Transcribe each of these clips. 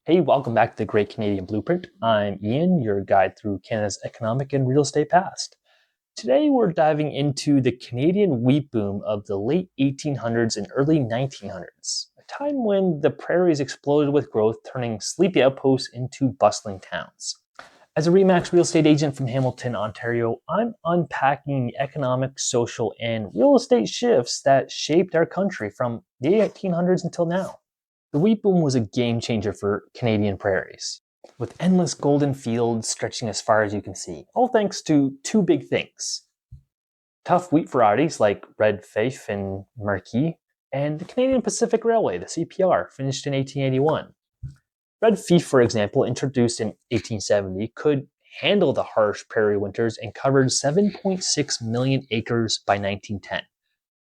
Hey, welcome back to the Great Canadian Blueprint. I'm Ian, your guide through Canada's economic and real estate past. Today we're diving into the Canadian wheat boom of the late 1800s and early 1900s, a time when the prairies exploded with growth, turning sleepy outposts into bustling towns. As a REMAX real estate agent from Hamilton, Ontario, I'm unpacking the economic, social, and real estate shifts that shaped our country from the 1800s until now. The wheat boom was a game changer for Canadian prairies, with endless golden fields stretching as far as you can see, all thanks to two big things: tough wheat varieties like Red Fife and Marquis, and the Canadian Pacific Railway, the CPR, finished in 1881. Red Fife, for example, introduced in 1870, could handle the harsh prairie winters and covered 7.6 million acres by 1910,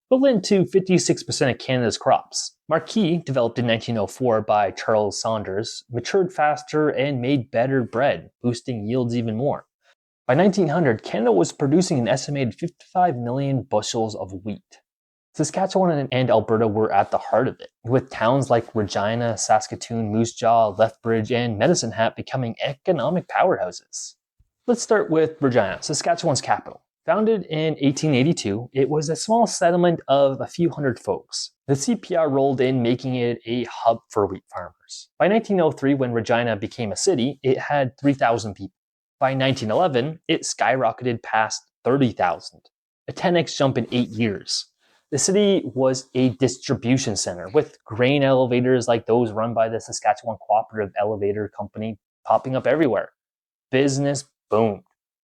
equivalent to 56% of Canada's crops. Marquis, developed in 1904 by Charles Saunders, matured faster and made better bread, boosting yields even more. By 1900, Canada was producing an estimated 55 million bushels of wheat. Saskatchewan and Alberta were at the heart of it, with towns like Regina, Saskatoon, Moose Jaw, Lethbridge, and Medicine Hat becoming economic powerhouses. Let's start with Regina, Saskatchewan's capital. Founded in 1882, it was a small settlement of a few hundred folks. The CPR rolled in, making it a hub for wheat farmers. By 1903, when Regina became a city, it had 3,000 people. By 1911, it skyrocketed past 30,000, a 10x jump in 8 years. The city was a distribution center, with grain elevators like those run by the Saskatchewan Cooperative Elevator Company popping up everywhere. Business boomed.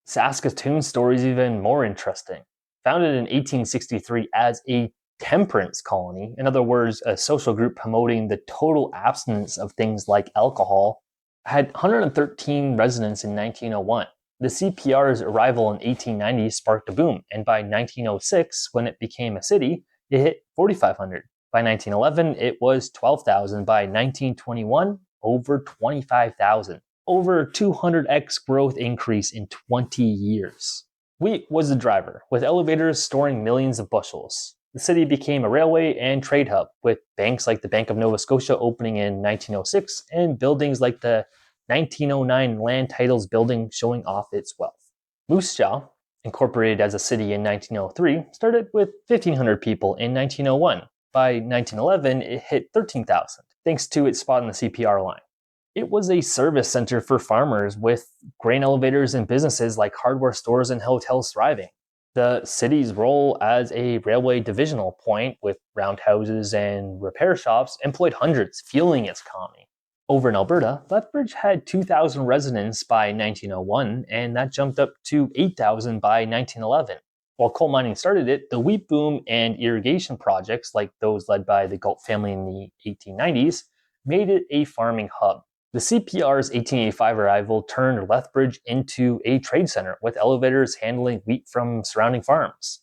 Saskatoon's story is even more interesting. Founded in 1863 as a temperance colony, in other words, a social group promoting the total abstinence of things like alcohol, had 113 residents in 1901. The CPR's arrival in 1890 sparked a boom, and by 1906, when it became a city, it hit 4,500. By 1911, it was 12,000. By 1921, over 25,000. Over 200x growth increase in 20 years. Wheat was the driver, with elevators storing millions of bushels. The city became a railway and trade hub, with banks like the Bank of Nova Scotia opening in 1906 and buildings like the 1909 Land Titles Building showing off its wealth. Moose Jaw, incorporated as a city in 1903, started with 1,500 people in 1901. By 1911, it hit 13,000, thanks to its spot in the CPR line. It was a service center for farmers, with grain elevators and businesses like hardware stores and hotels thriving. The city's role as a railway divisional point, with roundhouses and repair shops, employed hundreds, fueling its economy. Over in Alberta, Lethbridge had 2,000 residents by 1901, and that jumped up to 8,000 by 1911. While coal mining started it, the wheat boom and irrigation projects, like those led by the Galt family in the 1890s, made it a farming hub. The CPR's 1885 arrival turned Lethbridge into a trade center, with elevators handling wheat from surrounding farms.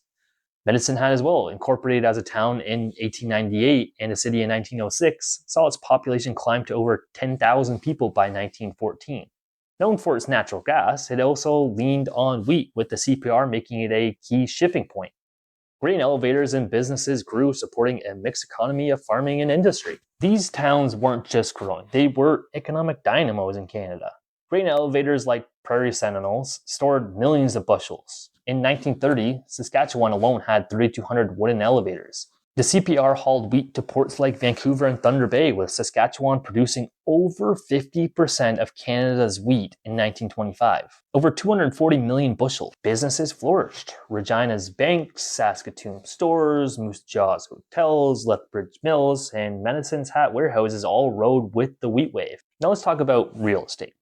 Medicine Hat as well, incorporated as a town in 1898 and a city in 1906, saw its population climb to over 10,000 people by 1914. Known for its natural gas, it also leaned on wheat, with the CPR making it a key shipping point. Grain elevators and businesses grew, supporting a mixed economy of farming and industry. These towns weren't just growing, they were economic dynamos in Canada. Grain elevators like Prairie Sentinels stored millions of bushels. In 1930, Saskatchewan alone had 3,200 wooden elevators. The CPR hauled wheat to ports like Vancouver and Thunder Bay, with Saskatchewan producing over 50% of Canada's wheat in 1925. Over 240 million bushels. Businesses flourished. Regina's banks, Saskatoon stores, Moose Jaw's hotels, Lethbridge mills, and Medicine Hat warehouses all rode with the wheat wave. Now let's talk about real estate.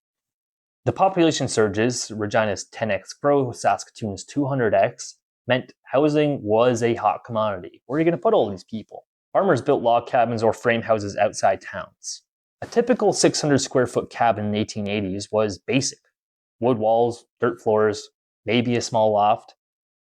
The population surges, Regina's 10x growth, Saskatoon's 200x, meant housing was a hot commodity. Where are you going to put all these people? Farmers built log cabins or frame houses outside towns. A typical 600 square foot cabin in the 1880s was basic: wood walls, dirt floors, maybe a small loft.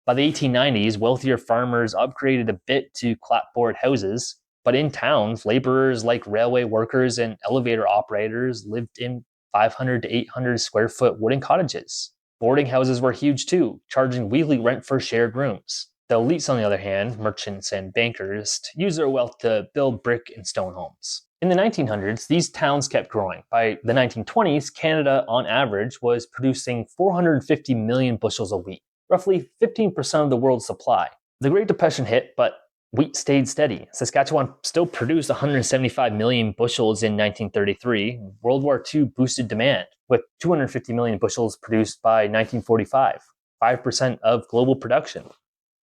By the 1890s, wealthier farmers upgraded a bit to clapboard houses, but in towns, laborers like railway workers and elevator operators lived in 500 to 800 square foot wooden cottages. Boarding houses were huge too, charging weekly rent for shared rooms. The elites, on the other hand, merchants and bankers, used their wealth to build brick and stone homes. In the 1900s, these towns kept growing. By the 1920s, Canada, on average, was producing 450 million bushels of wheat, roughly 15% of the world's supply. The Great Depression hit, but wheat stayed steady. Saskatchewan still produced 175 million bushels in 1933. World War II boosted demand, with 250 million bushels produced by 1945, 5% of global production.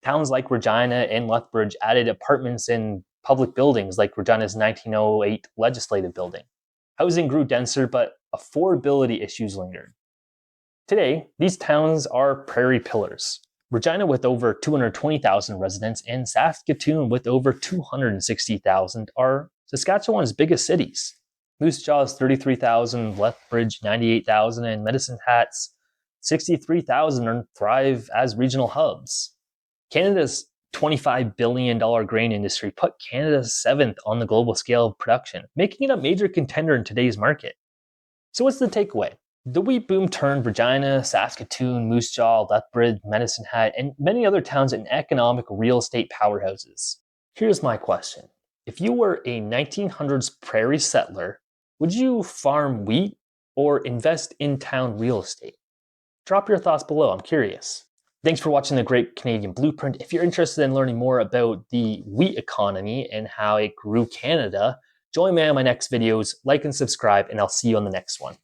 Towns like Regina and Lethbridge added apartments and public buildings like Regina's 1908 Legislative Building. Housing grew denser, but affordability issues lingered. Today, these towns are prairie pillars. Regina with over 220,000 residents and Saskatoon with over 260,000 are Saskatchewan's biggest cities. Moose Jaw's 33,000, Lethbridge 98,000, and Medicine Hat's 63,000 thrive as regional hubs. Canada's $25 billion grain industry put Canada 7th on the global scale of production, making it a major contender in today's market. So what's the takeaway? The wheat boom turned Regina, Saskatoon, Moose Jaw, Lethbridge, Medicine Hat, and many other towns into economic real estate powerhouses. Here's my question. If you were a 1900s prairie settler, would you farm wheat or invest in town real estate? Drop your thoughts below, I'm curious. Thanks for watching the Great Canadian Blueprint. If you're interested in learning more about the wheat economy and how it grew Canada, join me on my next videos, like and subscribe, and I'll see you on the next one.